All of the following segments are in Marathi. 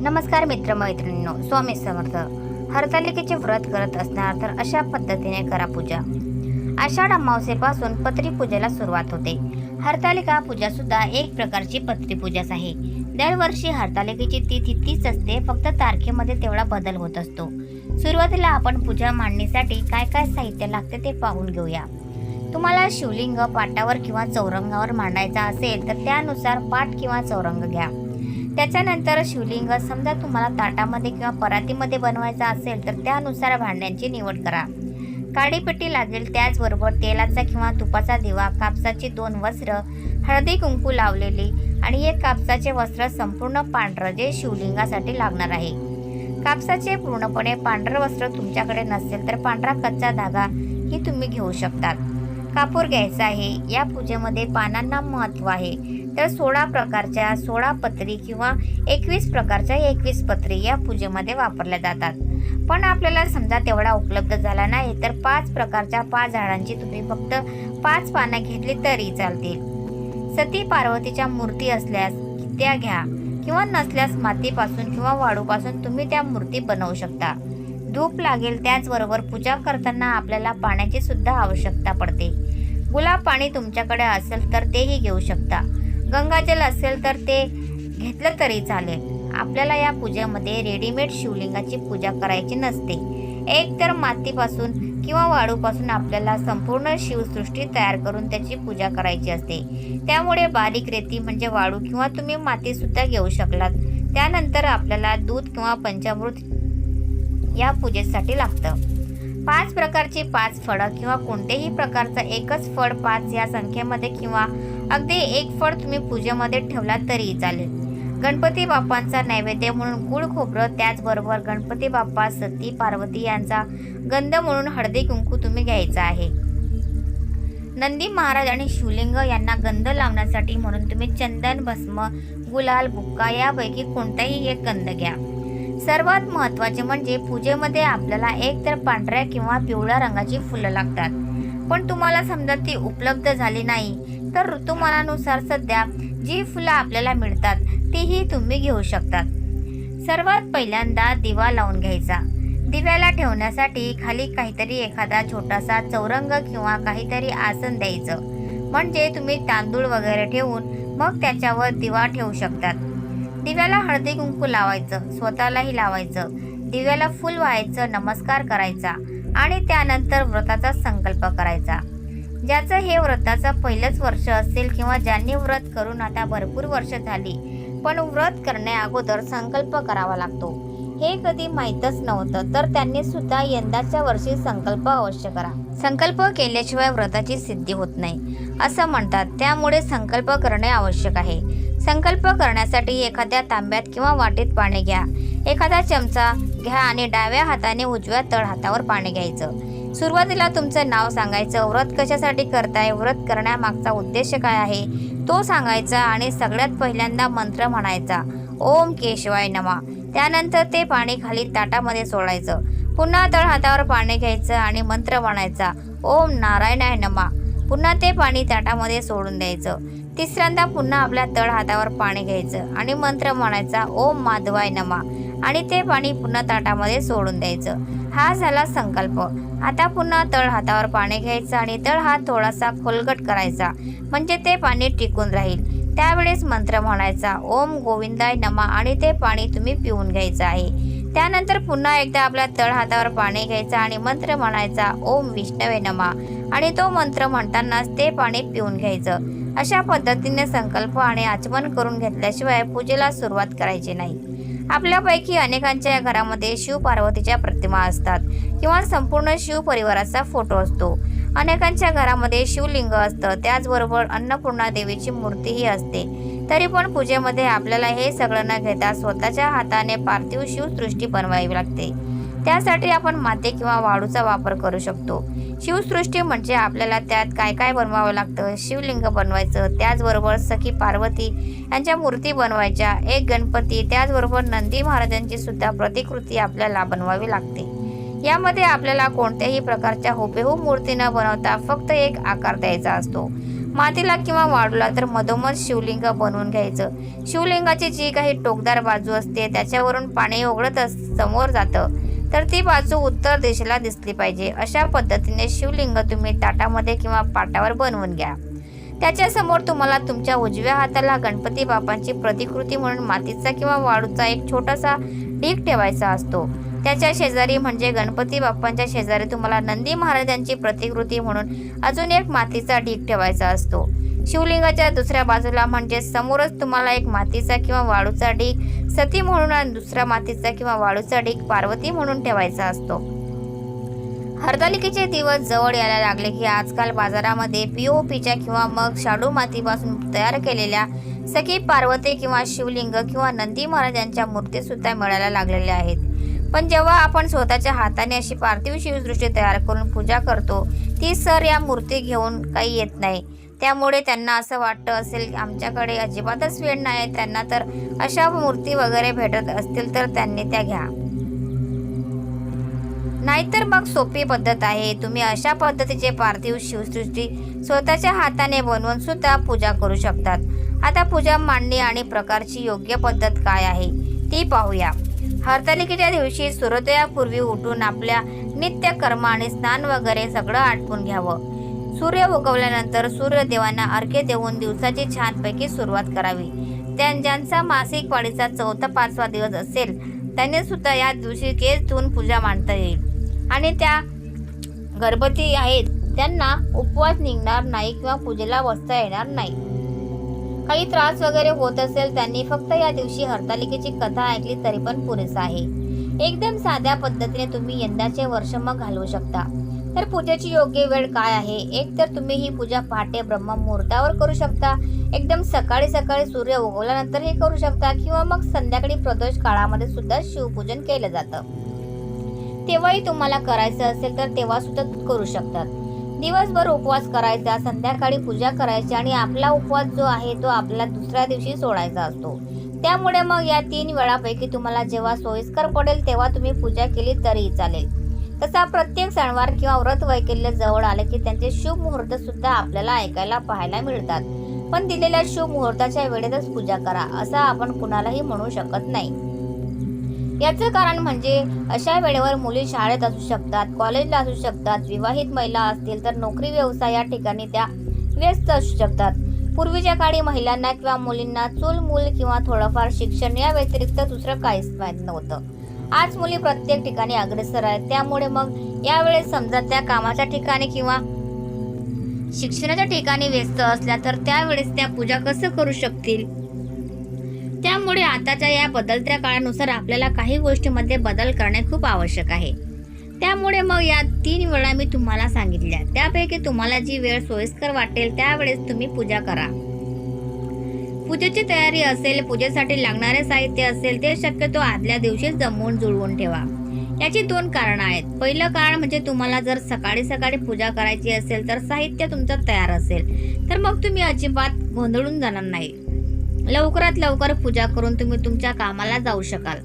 नमस्कार मित्रमैत्रिणींनो, स्वामी समर्थ. हरतालिकेचे व्रत करत असणार तर अशा पद्धतीने करा पूजा. आषाढ अमावस्येपासून पत्री पूजेला सुरुवात होते. हरतालिका पूजा सुद्धा एक प्रकारची पत्री पूजाच आहे. दरवर्षी हरतालिकेची तिथी तीच असते, फक्त तारखेमध्ये तेवढा बदल होत असतो. सुरुवातीला आपण पूजा मांडणीसाठी काय काय साहित्य लागते ते पाहून घेऊया. तुम्हाला शिवलिंग पाटावर किंवा चौरंगावर मांडायचा असेल तर त्यानुसार पाट किंवा चौरंग घ्या. त्याच्यानंतर शिवलिंग समजा तुम्हाला ताटामध्ये किंवा परातीमध्ये बनवायचा असेल तर त्यानुसार भांड्यांची निवड करा. काडीपेटी लागेल, त्याचबरोबर तेलाचा किंवा तुपाचा दिवा, कापसाची 2 वस्त्र, हळदी कुंकू लावलेली आणि एक कापसाचे वस्त्र संपूर्ण पांढरं जे शिवलिंगासाठी लागणार आहे. कापसाचे पूर्णपणे पांढरं वस्त्र तुमच्याकडे नसेल तर पांढरा कच्चा धागा ही तुम्ही घेऊ शकतात. कापूर घ्यायचा आहे. या पूजेमध्ये पानांना महत्त्व आहे, तर 16 प्रकारच्या 16 पत्री किंवा 21 प्रकारच्या 21 पत्री या पूजेमध्ये वापरल्या जातात. पण आपल्याला समजा तेवढा उपलब्ध झाला नाही तर 5 प्रकारच्या 5 झाडांची तुम्ही फक्त 5 पानं घेतली तरी चालतील. सती पार्वतीच्या मूर्ती असल्यास त्या घ्या किंवा नसल्यास मातीपासून किंवा वाळूपासून तुम्ही त्या मूर्ती बनवू शकता. धूप लागेल, त्याचबरोबर पूजा करताना आपल्याला पाण्याची सुद्धा आवश्यकता पडते. गुलाब पाणी तुमच्याकडे असेल तर तेही घेऊ शकता. गंगाजल असेल तर ते घेतलं तरी चालेल. आपल्याला या पूजेमध्ये रेडीमेड शिवलिंगाची पूजा करायची नसते. एक तर मातीपासून किंवा वाळूपासून आपल्याला संपूर्ण शिवसृष्टी तयार करून त्याची पूजा करायची असते. त्यामुळे बारीक रेती म्हणजे वाळू किंवा तुम्ही माती सुद्धा घेऊ शकलात. त्यानंतर आपल्याला दूध किंवा पंचामृत या पूजेसाठी लागतं. 5 प्रकारची 5 फळं किंवा कोणतेही प्रकारचं एकच फळ 5 या संख्येमध्ये किंवा अगदी एक फळ तुम्ही पूजेमध्ये ठेवला तरी चालेल. गणपती बाप्पांचा नैवेद्य म्हणून गुळ खोबरं, त्याचबरोबर गणपती बाप्पा सती पार्वती यांचा गंध म्हणून हळदी कुंकू तुम्ही घ्यायचा आहे. नंदी महाराज आणि शिवलिंग यांना गंध लावण्यासाठी म्हणून तुम्ही चंदन, भस्म, गुलाल, बुक्का यापैकी कोणताही एक गंध घ्या. सर्वात महत्त्वाचे म्हणजे पूजेमध्ये आपल्याला एक तर पांढऱ्या किंवा पिवळ्या रंगाची फुलं लागतात. पण तुम्हाला समजा ती उपलब्ध झाली नाही तर ऋतुमानानुसार सध्या जी फुलं आपल्याला मिळतात तीही तुम्ही घेऊ शकतात. सर्वात पहिल्यांदा दिवा लावून घ्यायचा. दिव्याला ठेवण्यासाठी खाली काहीतरी एखादा छोटासा चौरंग किंवा काहीतरी आसन द्यायचं, म्हणजे तुम्ही तांदूळ वगैरे ठेवून मग त्याच्यावर दिवा ठेवू शकतात. दिव्याला हळदी कुंकू लावायचं, स्वतःलाही लावायचं. दिव्याला फुल व्हायचं, नमस्कार करायचा आणि त्यानंतर व्रताचा संकल्प करायचा. ज्याचं हे व्रताचं पहिलंच वर्ष असेल किंवा ज्यांनी व्रत करून आता भरपूर वर्ष झाली पण व्रत करण्या अगोदर संकल्प करावा लागतो, हे कधी माहीतच नव्हतं तर त्यांनी सुद्धा यंदाच्या वर्षी संकल्प अवश्य करा. संकल्प केल्याशिवाय व्रताची सिद्धी होत नाही असं म्हणतात, त्यामुळे संकल्प करणे आवश्यक आहे. संकल्प करण्यासाठी एखाद्या तांब्यात किंवा वाटीत पाणी घ्या. एखादा चमचा घ्या आणि डाव्या हाताने उजव्या तळ हातावर पाणी घ्यायचं. सुरुवातीला तुमचं नाव सांगायचं, व्रत कशासाठी करताय, व्रत करण्यामागचा उद्देश काय आहे तो सांगायचा आणि सगळ्यात पहिल्यांदा मंत्र म्हणायचा, ओम केशवाय नमः. त्यानंतर ते पाणी खाली ताटामध्ये सोडायचं. पुन्हा तळ हातावर पाणी घ्यायचं आणि मंत्र म्हणायचा, ओम नारायणाय नमः. पुन्हा ते पाणी ताटामध्ये सोडून द्यायचं. तिसऱ्यांदा पुन्हा आपल्या तळ हातावर पाणी घ्यायचं आणि मंत्र म्हणायचा, ओम माधवाय नमः आणि ते पाणी पुन्हा ताटामध्ये सोडून द्यायचं. हा झाला संकल्प. आता पुन्हा तळ हातावर पाणी घ्यायचं आणि तळ हात थोडासा खोलगट करायचा, म्हणजे ते पाणी टिकून राहील. त्यावेळेस मंत्र म्हणायचा, ओम गोविंदाय नमः आणि ते पाणी तुम्ही पिऊन घ्यायचं आहे. त्यानंतर पुन्हा एकदा आपल्या तळ हातावर पाणी घ्यायचं आणि मंत्र म्हणायचा, ओम विष्णवे नमः आणि तो मंत्र म्हणतानाच ते पाणी पिऊन घ्यायचं. अशा पद्धतीने संकल्प आणि आचमन करून घेतल्याशिवाय पूजेला सुरुवात करायची नाही. आपल्यापैकी अनेकांच्या घरामध्ये शिव पार्वतीच्या प्रतिमा असतात किंवा संपूर्ण शिव परिवाराचा फोटो असतो. अनेकांच्या घरामध्ये शिवलिंग असतं, त्याचबरोबर अन्नपूर्णा देवीची मूर्तीही असते. तरी पण पूजेमध्ये आपल्याला हे सगळं न घेता स्वतःच्या हाताने पार्थिव शिवसृष्टी बनवावी लागते. त्यासाठी आपण माती किंवा वाळूचा वापर करू शकतो. शिवसृष्टी म्हणजे आपल्याला त्यात काय काय बनवावं लागतं. शिवलिंग बनवायचं, त्याचबरोबर सखी पार्वती यांच्या मूर्ती बनवायच्या, एक गणपती, त्याचबरोबर नंदी महाराजांची सुद्धा प्रतिकृती आपल्याला बनवावी लागते. यामध्ये आपल्याला कोणत्याही प्रकारच्या हुबेहूब मूर्ती न बनवता फक्त एक आकार द्यायचा असतो. मातीला किंवा वाळूला तर मधोमध शिवलिंग बनवून घ्यायचं. शिवलिंगाची जी काही टोकदार बाजू असते त्याच्यावरून पाणी ओघळत समोर जातं, तर ती बाजू उत्तर दिशेला दिसली पाहिजे. अशा पद्धतीने शिवलिंग तुम्ही ताटामध्ये किंवा पाटावर बनवून घ्या. त्याच्या समोर तुम्हाला तुमच्या उजव्या हाताला गणपती बाप्पांची प्रतिकृती म्हणून मातीचा किंवा वाळूचा एक छोटासा ढीग ठेवायचा असतो. त्याच्या शेजारी म्हणजे गणपती बाप्पांच्या शेजारी तुम्हाला नंदी महाराजांची प्रतिकृती म्हणून अजून एक मातीचा ढीग ठेवायचा असतो. शिवलिंगाच्या दुसऱ्या बाजूला म्हणजे समोरच तुम्हाला एक मातीचा किंवा वाळूचा ढीग सती म्हणून आणि दुसरा मातीचा किंवा वाळूचा ढीग पार्वती म्हणून ठेवायचा असतो. हरतालिकेचे दिवस जवळ यायला लागले की आजकाल बाजारामध्ये पीओपीच्या किंवा मग शाडू मातीपासून तयार केलेल्या सखी पार्वती किंवा शिवलिंग किंवा नंदी महाराजांच्या मूर्ती सुद्धा मिळायला लागलेल्या आहेत. पण जेव्हा आपण स्वतःच्या हाताने अशी पार्थिव शिवसृष्टी तयार करून पूजा करतो, ती सर या मूर्ती घेऊन काही येत नाही. त्यामुळे त्यांना असं वाटतं असेल आमच्याकडे अजिबातच वेळ नाही, त्यांना तर अशा मूर्ती वगैरे भेटत असतील तर त्यांनी त्या घ्या. नाहीतर मग सोपी पद्धत आहे, तुम्ही अशा पद्धतीचे पार्थिव शिवसृष्टी स्वतःच्या हाताने बनवून सुद्धा पूजा करू शकतात. आता पूजा मांडणी आणि प्रकारची योग्य पद्धत काय आहे ती पाहूया. हरतालिकेच्या दिवशी सूर्योदयापूर्वी उठून आपल्या नित्य कर्म आणि स्नान वगैरे सगळं आटपून घ्यावं. सूर्य उगवल्यानंतर सूर्यदेवांना अर्घ्य देऊन दिवसाची छानपैकी सुरुवात करावी. ज्यांचा मासिक पाळीचा चौथा 5वा दिवस असेल त्यांनी सुद्धा या दिवशी केस धुवून पूजा मांडता येईल. आणि त्या गर्भवती आहेत त्यांना उपवास निघणार नाही किंवा पूजेला बसता येणार नाही. काही त्रास वगैरे होत असेल त्यांनी फक्त या दिवशी हरतालिकेची कथा ऐकली तरी पण पुरेसा आहे. एकदम साध्या पद्धतीने तुम्ही यंदाचे वर्ष मग घालवू शकता. तर पूजेची योग्य वेळ काय आहे? एक तर तुम्ही ही पूजा पहाटे ब्रह्ममुहूर्तावर करू शकता, एकदम सकाळी सूर्य उगवल्यानंतर हे करू शकता, किंवा मग संध्याकाळी प्रदोष काळामध्ये सुद्धा शिवपूजन केलं जातं. तेव्हाही तुम्हाला करायचं असेल तर तेव्हा सुद्धा करू शकतात. दिवसभर उपवास करायचा, संध्याकाळी पूजा करायची आणि आपला उपवास जो आहे तो आपल्याला दुसऱ्या दिवशी सोडायचा असतो. त्यामुळे मग या 3 वेळापैकी तुम्हाला जेव्हा सोयीस्कर पडेल तेव्हा तुम्ही पूजा केली तरीही चालेल. तसा प्रत्येक सणवार किंवा व्रत वैकल्य जवळ आले की त्यांचे शुभ मुहूर्त सुद्धा आपल्याला ऐकायला पाहायला मिळतात. पण दिलेल्या शुभ मुहूर्ताच्या वेळेतच पूजा करा असं आपण कुणालाही म्हणू शकत नाही. याचं कारण म्हणजे अशा वेळेवर मुली शाळेत असू शकतात, कॉलेजला असू शकतात, विवाहित महिला असतील तर नोकरी व्यवसाय या ठिकाणी त्या व्यस्त असू शकतात. पूर्वीच्या काळी महिलांना किंवा मुलींना चूल मूल किंवा थोडंफार शिक्षण या व्यतिरिक्त दुसरं काहीच माहीत नव्हतं. आज मुली प्रत्येक ठिकाणी अग्रेसर आहेत. त्यामुळे मग यावेळेस समजा त्या कामाच्या ठिकाणी किंवा शिक्षणाच्या ठिकाणी व्यस्त असल्या तर त्यावेळेस त्या पूजा कसं करू शकतील? त्यामुळे आताच्या या बदलत्या काळानुसार आपल्याला काही गोष्टींमध्ये बदल करणे खूप आवश्यक आहे. त्यामुळे मग या 3 वेळा मी तुम्हाला सांगितल्या, त्यापैकी तुम्हाला जी वेळ सोयीस्कर वाटेल त्यावेळेस तुम्ही पूजा करा. पूजेची तयारी असेल, पूजेसाठी लागणारे साहित्य असेल ते शक्यतो आदल्या दिवशीच जमवून जुळवून ठेवा. याची 2 कारणं आहेत. पहिलं कारण म्हणजे तुम्हाला जर सकाळी पूजा करायची असेल तर साहित्य तुमचं तयार असेल तर मग तुम्ही अजिबात गोंधळून जाणार नाही. लवकरात लवकर पूजा करून तुम्ही तुमच्या कामाला जाऊ शकाल.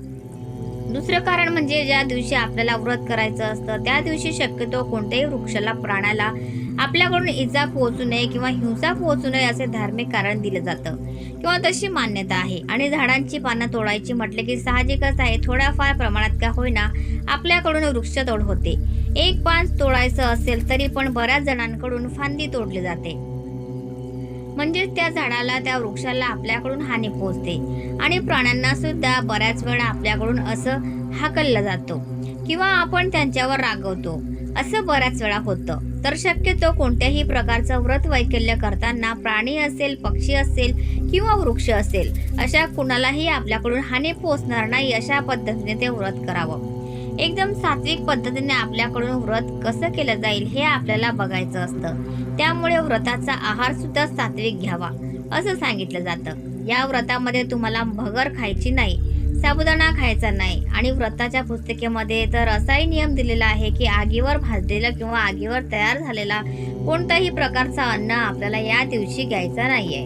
दुसरं कारण म्हणजे ज्या दिवशी आपल्याला व्रत करायचं असतं त्या दिवशी शक्यतो कोणत्याही वृक्षाला, प्राण्याला आपल्याकडून इजा पोहोचू नये किंवा हिंसा पोहोचू नये असे धार्मिक कारण दिलं जातं किंवा तशी मान्यता आहे. आणि झाडांची पानं तोडायची म्हटले की साहजिकच आहे, थोड्याफार प्रमाणात का होईना आपल्याकडून वृक्षतोड होते. एक पान तोडायचं असेल तरी पण बऱ्याच जणांकडून फांदी तोडली जाते. म्हणजेच त्या झाडाला, त्या वृक्षाला आपल्याकडून हानी पोहोचते आणि प्राण्यांना सुद्धा बऱ्याच वेळा आपल्याकडून असं हाकललं जातो किंवा आपण त्यांच्यावर रागवतो. असं बऱ्याच वेळा होतं. तर शक्यतो कोणत्याही प्रकारचं व्रत वैकल्य करताना प्राणी असेल, पक्षी असेल किंवा वृक्ष असेल अशा कुणालाही आपल्याकडून हानी पोहोचणार नाही अशा पद्धतीने ते व्रत करावं. एकदम सात्विक पद्धतीने आपल्याकडून व्रत कसं केलं जाईल हे आपल्याला बघायचं असतं. त्यामुळे व्रताचा आहार सुद्धा सात्विक घ्यावा असं सांगितलं जातं. या व्रतामध्ये तुम्हाला भगर खायची नाही, साबुदाणा खायचा नाही आणि व्रताच्या पुस्तिकेमध्ये तर असाही नियम दिलेला आहे की आगीवर भाजलेलं किंवा आगीवर तयार झालेला कोणताही प्रकारचा अन्न आपल्याला या दिवशी घ्यायचा नाहीये.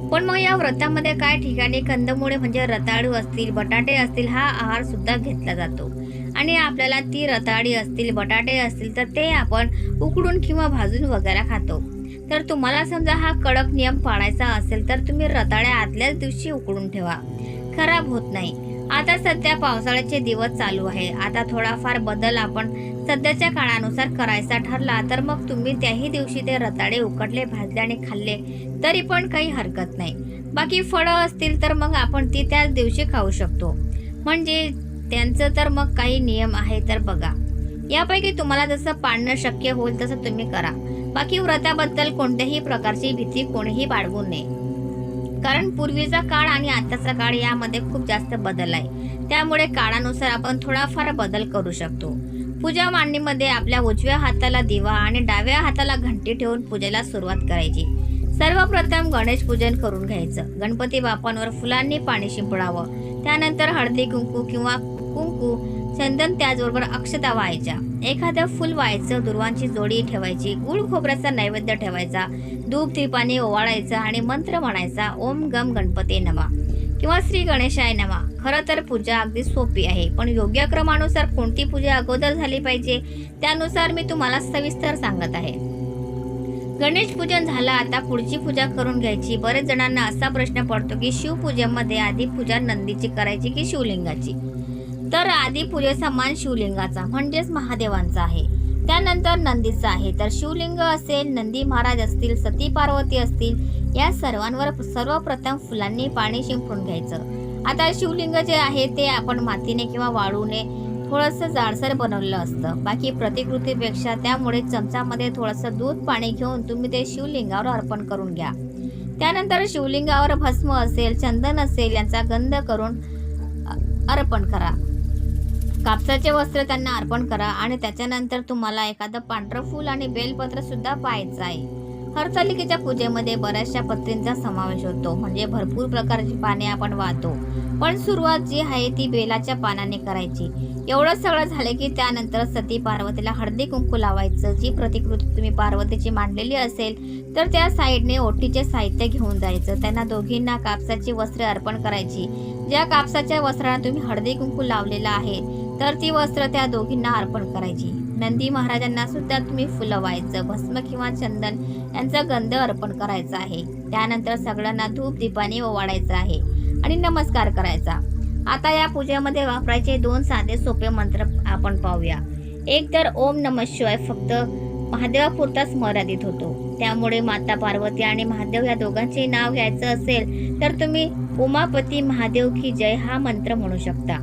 पण मग या व्रतामध्ये काय ठिकाणी कंदमुळे म्हणजे रताळू असतील, बटाटे असतील हा आहार सुद्धा घेतला जातो. आणि आपल्याला ती रताळी असतील, बटाटे असतील तर ते आपण उकडून किंवा भाजून वगैरे खातो. तर तुम्हाला समजा हा कडक नियम पाळायचा असेल तर तुम्ही रताळ्या आदल्याच दिवशी उकडून ठेवा, खराब होत नाही. आता सध्या पावसाळ्याचे दिवस चालू आहे. आता थोडाफार बदल आपण सध्याच्या काळानुसार करायचा ठरला तर मग तुम्ही त्याही दिवशी ते रताळे उकडले, भाजले आणि खाल्ले तरी पण काही हरकत नाही. बाकी फळं असतील तर मग आपण ती त्याच दिवशी खाऊ शकतो. म्हणजे त्यांचं तर मग काही नियम आहे तर बघा. यापैकी तुम्हाला जसं पाळणं शक्य होईल तसं तुम्ही करा. बाकी व्रताबद्दल कोणत्याही प्रकारची भीती कोणीही बाळगू नये, कारण पूर्वीचा काळ आणि आताचा काळ यामध्ये खूप जास्त बदल आहे. त्यामुळे काळानुसार आपण थोडाफार बदल करू शकतो. पूजा मांडणीमध्ये आपल्या उजव्या हाताला दिवा आणि डाव्या हाताला घंटी ठेवून पूजेला सुरुवात करायची. सर्वप्रथम गणेश पूजन करून घ्यायचं. गणपती बाप्पांवर फुलांनी पाणी शिंपडावं. त्यानंतर हळदी कुंकू किंवा कुंकू, चंदन, त्याचबरोबर अक्षता व्हायच्या. एखादं फुल व्हायचं, दुर्वांची जोडी ठेवायची, गुळ खोबऱ्याचा नैवेद्य ठेवायचा, धूप दीपाने ओवाळायचा आणि मंत्र म्हणायचा, ओम गम गणपती नमः किंवा श्री गणेशाय नमः. खरं तर पूजा अगदी सोपी आहे, पण योग्य क्रमानुसार कोणती पूजा अगोदर झाली पाहिजे त्यानुसार मी तुम्हाला सविस्तर सांगत आहे. गणेश पूजन झालं, आता पुढची पूजा करून घ्यायची. बरेच जणांना असा प्रश्न पडतो की शिवपूजेमध्ये आधी पूजा नंदीची करायची की शिवलिंगाची. तर आधी पूजेचा मान शिवलिंगाचा म्हणजेच महादेवांचा आहे, त्यानंतर नंदीचा आहे. तर शिवलिंग असेल, नंदी महाराज असतील, सती पार्वती असतील, या सर्वांवर सर्वप्रथम फुलांनी पाणी शिंपडून घ्यायचं. आता शिवलिंग जे आहे ते आपण मातीने किंवा वाळूने थोडंसं जाडसर बनवलेलं असतं. बाकी प्रतिकृतीपेक्षा त्यामुळे चमचामध्ये थोडंसं दूध पाणी घेऊन तुम्ही ते शिवलिंगावर अर्पण करून घ्या. त्यानंतर शिवलिंगावर भस्म असेल, चंदन असेल यांचा गंध करून अर्पण करा. कापसाचे वस्त्र त्यांना अर्पण करा आणि त्याच्यानंतर तुम्हाला एखादं पांढरं फूल आणि बेलपत्र सुद्धा पाहायचं आहे. हरतालिकेच्या पूजेमध्ये बऱ्याचशा पत्रींचा समावेश होतो, म्हणजे भरपूर प्रकारची पाने आपण वाहतो. पण सुरुवात जी आहे ती बेलाच्या पानाने करायची. एवढं सगळं झालं की त्यानंतर सती पार्वतीला हळदी कुंकू लावायचं. जी प्रतिकृती तुम्ही पार्वतीची मांडलेली असेल तर त्या साईडने ओटीचे साहित्य घेऊन जायचं. त्यांना दोघींना कापसाची वस्त्रे अर्पण करायची. ज्या कापसाच्या वस्त्रांना तुम्ही हळदी कुंकू लावलेला आहे तर ती वस्त्र त्या दोघींना अर्पण करायची. नंदी महाराजांना सुद्धा तुम्ही फुलं व्हायचं, भस्म किंवा चंदन यांचा गंध अर्पण करायचा आहे. त्यानंतर सगळ्यांना धूप दीपाने ओवाळायचं आहे आणि नमस्कार करायचा. आता या पूजेमध्ये वापरायचे 2 साधे सोपे मंत्र आपण पाहूया. एक तर ओम नमः शिवाय फक्त महादेवापुरताच मर्यादित होतो. त्यामुळे माता पार्वती आणि महादेव या दोघांचे नाव घ्यायचं असेल तर तुम्ही उमापती महादेव की जय हा मंत्र म्हणू शकता.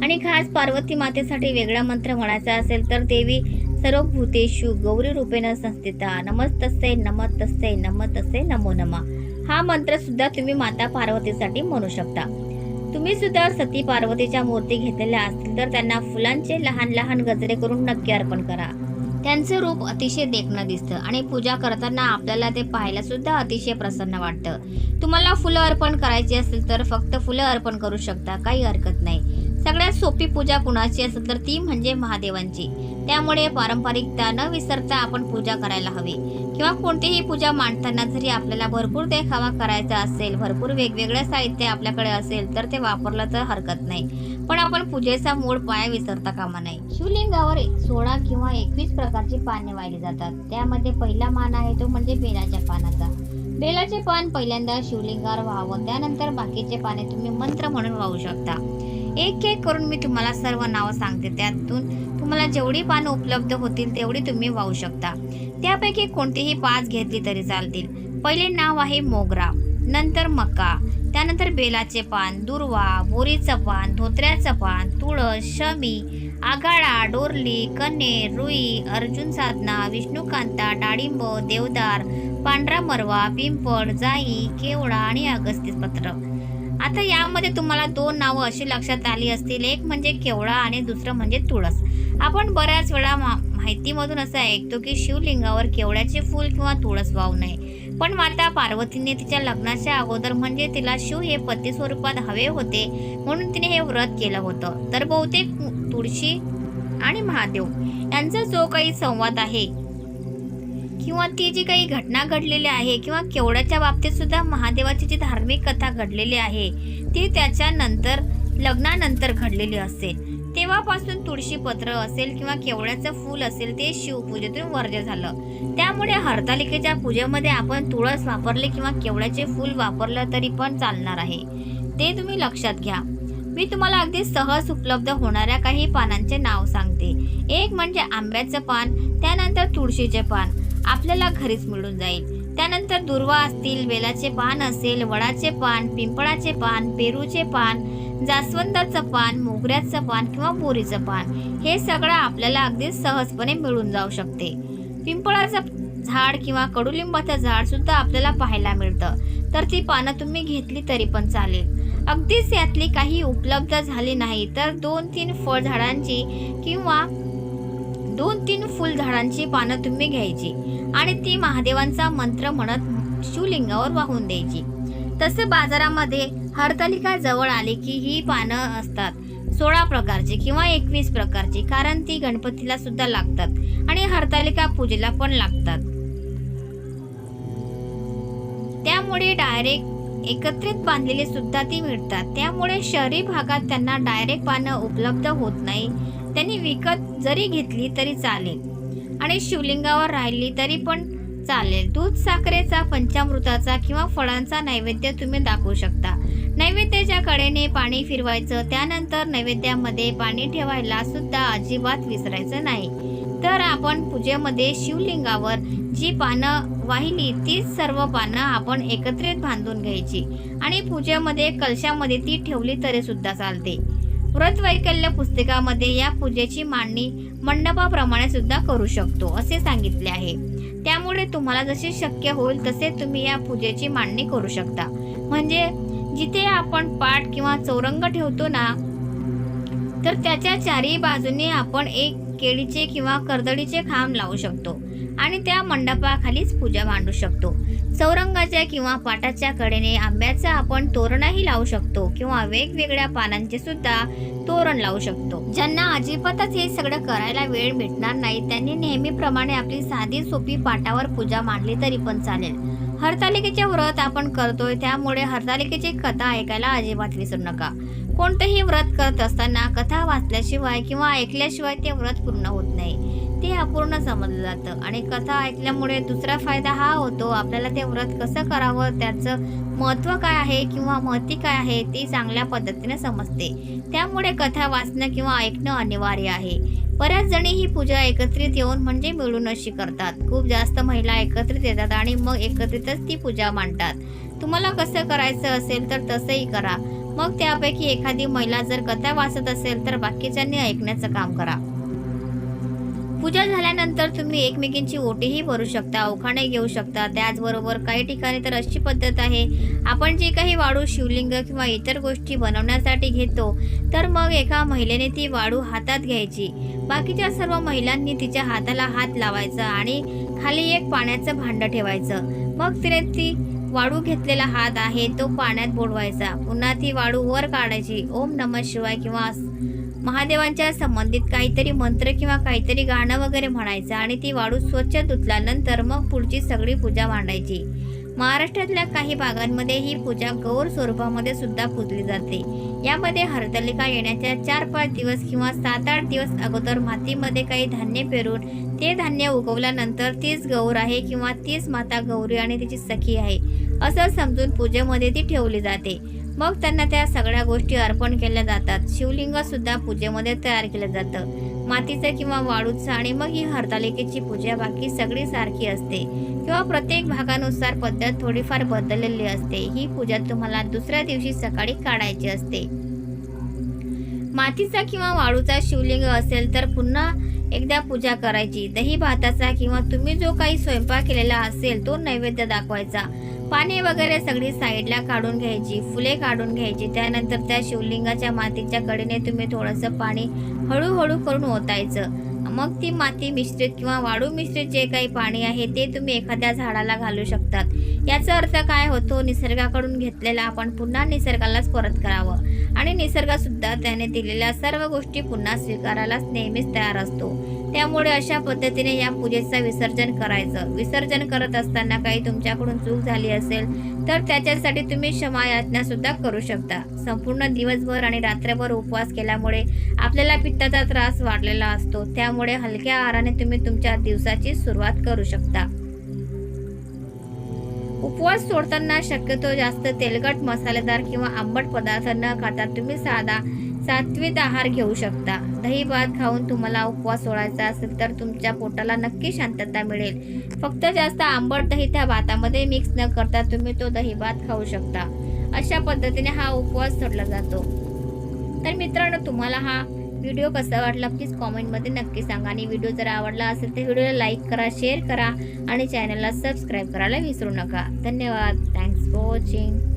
आणि खास पार्वती मातेसाठी वेगळा मंत्र म्हणायचा असेल तर देवी सर्वभूतेषु गौरी रूपेण संस्थिता नमस्तस्यै नमस्तस्यै नमस्तस्यै नमो नमः हा मंत्र सुद्धा तुम्ही माता पार्वतीसाठी म्हणू शकता. तुम्ही सुद्धा सती पार्वतीच्या मूर्ती घेतलेल्या असतील तर त्यांना फुलांचे लहान लहान गजरे करून नक्की अर्पण करा. त्यांचे रूप अतिशय देखणं दिसतं आणि पूजा करताना आपल्याला ते पाहायला सुद्धा अतिशय प्रसन्न वाटतं. तुम्हाला फुलं अर्पण करायची असेल तर फक्त फुलं अर्पण करू शकता, काही हरकत नाही. सगळ्यात सोपी पूजा कुणाची असेल तर ती म्हणजे महादेवांची. त्यामुळे पारंपरिकता न विसरता आपण पूजा करायला हवी. किंवा कोणतीही पूजा मांडताना जरी आपल्याला भरपूर देखावा करायचा असेल, भरपूर वेगवेगळं साहित्य आपल्याकडे असेल तर ते वापरलं तर हरकत नाही, पण आपण पूजेचा मूळ पाया विसरता कामा नये. शिवलिंगावर 16 किंवा 21 प्रकारची पाने वाहिली जातात. त्यामध्ये पहिला मान आहे तो म्हणजे बेलाच्या पानाचा. बेलाचे पान पहिल्यांदा शिवलिंगावर व्हावं, त्यानंतर बाकीचे पाने तुम्ही मंत्र म्हणून वाहू शकता. एक एक करून मी तुम्हाला सर्व नावं सांगते, त्यातून तुम्हाला जेवढी पानं उपलब्ध होतील तेवढी तुम्ही वाहू शकता. त्यापैकी कोणतीही 5 घेतली तरी चालतील. पहिले नाव आहे मोगरा, नंतर मका, त्यानंतर बेलाचे पान, दुर्वा, बोरीचं पान, धोत्र्याचं पान, तुळस, शमी, आगाडा, डोरली, कन्हेर, रुई, अर्जुन साधना, विष्णुकांता, डाळिंब, देवदार, पांढरा मरवा, पिंपळ, जाई, केवडा आणि अगस्तीपत्र. आता यामध्ये तुम्हाला 2 नावं अशी लक्षात आली असतील, एक म्हणजे केवडा आणि दुसरं म्हणजे तुळस. आपण बऱ्याच वेळा माहितीमधून असं ऐकतो की शिवलिंगावर केवड्याचे फूल किंवा तुळस वाहू नये, पण माता पार्वतीने तिच्या लग्नाच्या अगोदर म्हणजे तिला शिव हे पती स्वरूपात हवे होते म्हणून तिने हे व्रत केलं होतं. तर बहुतेक तुळशी आणि महादेव यांचा जो काही संवाद आहे किंवा ती जी काही घटना घडलेली आहे किंवा केवड्याच्या बाबतीत सुद्धा महादेवाची जी धार्मिक कथा घडलेली आहे ती त्याच्यानंतर लग्नानंतर घडलेली असेल. तेव्हापासून तुळशी पत्र असेल किंवा केवड्याचं फूल असेल ते शिवपूजेतून वर्ज्य झालं. त्यामुळे हरतालिकेच्या पूजेमध्ये आपण तुळस वापरले किंवा केवड्याचे फूल वापरलं तरी पण चालणार आहे. ते तुम्ही लक्षात घ्या. मी तुम्हाला अगदी सहज उपलब्ध होणाऱ्या काही पानांचे नाव सांगते. एक म्हणजे आंब्याचं पान, त्यानंतर तुळशीचे पान आपल्याला घरीच मिळून जाईल. त्यानंतर दुर्वा असतील, बेलाचे पान असेल, वडाचे पान, पिंपळाचे पान, पेरूचे पान, जास्वंदाचं पान, मोगऱ्याचं पान किंवा बोरीचं पान हे सगळं आपल्याला अगदी सहजपणे मिळून जाऊ शकते. पिंपळाचं झाड किंवा कडुलिंबाचं झाड सुद्धा आपल्याला पाहायला मिळतं, तर ती पानं तुम्ही घेतली तरी पण चालेल. अगदीच यातली काही उपलब्ध झाली नाही तर 2-3 फळझाडांची किंवा 2-3 फुलझाडांची पानं तुम्ही घ्यायची आणि ती महादेवांचा मंत्र म्हणत शिवलिंगावर वाहून द्यायची. तसं बाजारामध्ये हरतालिका जवळ आली की ही पानं असतात 16 प्रकारची किंवा 21 प्रकारची, कारण ती गणपतीला सुद्धा लागतात आणि हरतालिका पूजेला पण लागतात. त्यामुळे डायरेक्ट एकत्रित बांधलेली सुद्धा ती मिळतात. त्यामुळे शहरी भागात त्यांना डायरेक्ट पानं उपलब्ध होत नाही. त्यांनी विकत जरी घेतली तरी चालेल आणि शिवलिंगावर राहिली तरी पण चालेल. दूध साखरेचा, पंचामृताचा किंवा फळांचा नैवेद्य तुम्ही दाखवू शकता. नैवेद्याच्या कडेने पाणी फिरवायचं, त्यानंतर नैवेद्यामध्ये पाणी ठेवायला सुद्धा अजिबात विसरायचं नाही. तर आपण पूजेमध्ये शिवलिंगावर जी पानं वाहिली तीच सर्व पानं आपण एकत्रित बांधून घ्यायची आणि पूजेमध्ये कलशामध्ये ती ठेवली तरी सुद्धा चालते. व्रतवैकल्य पुस्तकामध्ये या पूजेची मांडणी मंडपाप्रमाणे सुद्धा करू शकतो असे सांगितले आहे. त्यामुळे तुम्हाला जसे शक्य होईल तसे तुम्ही या पूजेची मांडणी करू शकता. म्हणजे जिथे आपण पाट किंवा चौरंग ठेवतो ना, तर त्याच्या चारही बाजूने आपण एक केळीचे किंवा कर्दळीचे खांब लावू शकतो आणि त्या मंडपाखालीच पूजा मांडू शकतो. चौरंगाच्या किंवा पाटाच्या कडेने आंब्याचं आपण तोरणही लावू शकतो किंवा वेगवेगळ्या पानांचे सुद्धा तोरण लावू शकतो. ज्यांना अजिबातच हे सगळं करायला वेळ भेटणार नाही त्यांनी नेहमीप्रमाणे आपली साधी सोपी पाटावर पूजा मांडली तरी पण चालेल. हरतालिकेचे व्रत आपण करतोय त्यामुळे हरतालिकेची कथा ऐकायला अजिबात विसरू नका. कोणतंही व्रत करत असताना कथा वाचल्याशिवाय किंवा ऐकल्याशिवाय ते व्रत पूर्ण होत नाही. ते अपूर्ण समजलं जातं आणि कथा ऐकल्यामुळे दुसरा फायदा हा होतो, आपल्याला ते व्रत कसं करावं, त्याचं महत्त्व काय आहे किंवा महती काय आहे ती चांगल्या पद्धतीने समजते. त्यामुळे कथा वाचणं किंवा ऐकणं अनिवार्य आहे. बऱ्याच जणी ही पूजा एकत्रित येऊन म्हणजे मिळून अशी करतात. खूप जास्त महिला एकत्रित येतात आणि मग एकत्रितच ती पूजा मांडतात. तुम्हाला कसं करायचं असेल तर तसंही करा. मग त्यापैकी एखादी महिला जर कथा वाचत असेल तर बाकीच्यांनी ऐकण्याचं काम करा. पूजा झाल्यानंतर तुम्ही एकमेकींची ओटीही भरू शकता, उखाणे घेऊ शकता. त्याचबरोबर काही ठिकाणी तर अशी पद्धत आहे, आपण जे काही वाळू शिवलिंग किंवा इतर गोष्टी बनवण्यासाठी घेतो तर मग एका महिलेने ती वाळू हातात घ्यायची, बाकीच्या सर्व महिलांनी तिच्या हाताला हात लावायचा आणि खाली एक पाण्याचं भांडं ठेवायचं. मग तिने ती वाळू घेतलेला हात आहे तो पाण्यात बुडवायचा. पुन्हा ती वाळू वर काढायची. ओम नमः शिवाय किंवा महादेवांच्या संबंधित काहीतरी मंत्र किंवा काहीतरी गाणं वगैरे म्हणायचं आणि ती वाळू स्वच्छ धुतल्यानंतर मग पुढची सगळी पूजा मांडायची. महाराष्ट्रातल्या काही भागांमध्ये ही पूजा गौर स्वरूपामध्ये सुद्धा पूजली जाते. यामध्ये हरतालिका येण्याच्या 4-5 दिवस किंवा 7-8 दिवस अगोदर मातीमध्ये काही धान्य पेरून ते धान्य उगवल्यानंतर तीच गौर आहे किंवा तीच माता गौरी आणि तिची सखी आहे असं समजून पूजेमध्ये ती ठेवली जाते. मग त्यांना त्या सगळ्या गोष्टी अर्पण केल्या जातात. शिवलिंग सुद्धा पूजेमध्ये तयार केलं जातं मातीचं किंवा वाळूचं आणि मग ही हरतालिकेची पूजा बाकी सगळी सारखी असते किंवा प्रत्येक भागानुसार पद्धत थोडीफार बदललेली असते. ही पूजा तुम्हाला दुसऱ्या दिवशी सकाळी काढायची असते. मातीचा किंवा वाळूचा शिवलिंग असेल तर पुन्हा एकदा पूजा करायची. दही भाताचा किंवा तुम्ही जो काही स्वयंपाक केलेला असेल तो नैवेद्य दाखवायचा. पाने वगैरे सगळी साईडला काढून घ्यायची, फुले काढून घ्यायची. त्यानंतर त्या शिवलिंगाच्या मातीच्या कडेने तुम्ही थोडंसं पाणी हळूहळू करून ओतायचं. मग ती माती मिश्रित किंवा वाळू मिश्रित जे काही पाणी आहे ते तुम्ही एखाद्या झाडाला घालू शकतात. याचा अर्थ काय होतो, निसर्गाकडून घेतलेला आपण पुन्हा निसर्गालाच परत करावं आणि निसर्गसुद्धा त्याने दिलेल्या सर्व गोष्टी पुन्हा स्वीकारायलाच नेहमीच तयार असतो. त्यामुळे अशा पद्धतीने या पूजेचं विसर्जन करायचं. विसर्जन करत असताना काही तुमच्याकडून चूक झाली असेल तर त्याच्यासाठी तुम्ही क्षमा याचना सुद्धा करू शकता. संपूर्ण दिवसभर आणि रात्रभर उपवास केल्यामुळे आपल्याला पित्ताचा त्रास वाढलेला असतो, त्यामुळे हलक्या आहाराने तुम्ही तुमच्या दिवसाची सुरुवात करू शकता. उपवास सोडताना शक्यतो जास्त तेलकट, मसालेदार किंवा आंबट पदार्थ न खाता तुम्ही साधा सात्विक आहार घेऊ शकता. दही भात खाऊन तुम्हाला उपवास सोडायचा असेल तर तुमच्या पोटाला नक्की शांतता मिळेल. फक्त जास्त आंबट दही त्या भातामध्ये मिक्स न करता तुम्ही तो दही भात खाऊ शकता. अशा पद्धतीने हा उपवास सोडला जातो. तर मित्रांनो, तुम्हाला हा व्हिडिओ कसा वाटला प्लीज कॉमेंटमध्ये नक्की सांगा. आणि व्हिडिओ जर आवडला असेल तर व्हिडिओला लाईक करा, शेअर करा आणि चॅनलला सबस्क्राईब करायला विसरू नका. धन्यवाद. Thanks for watching.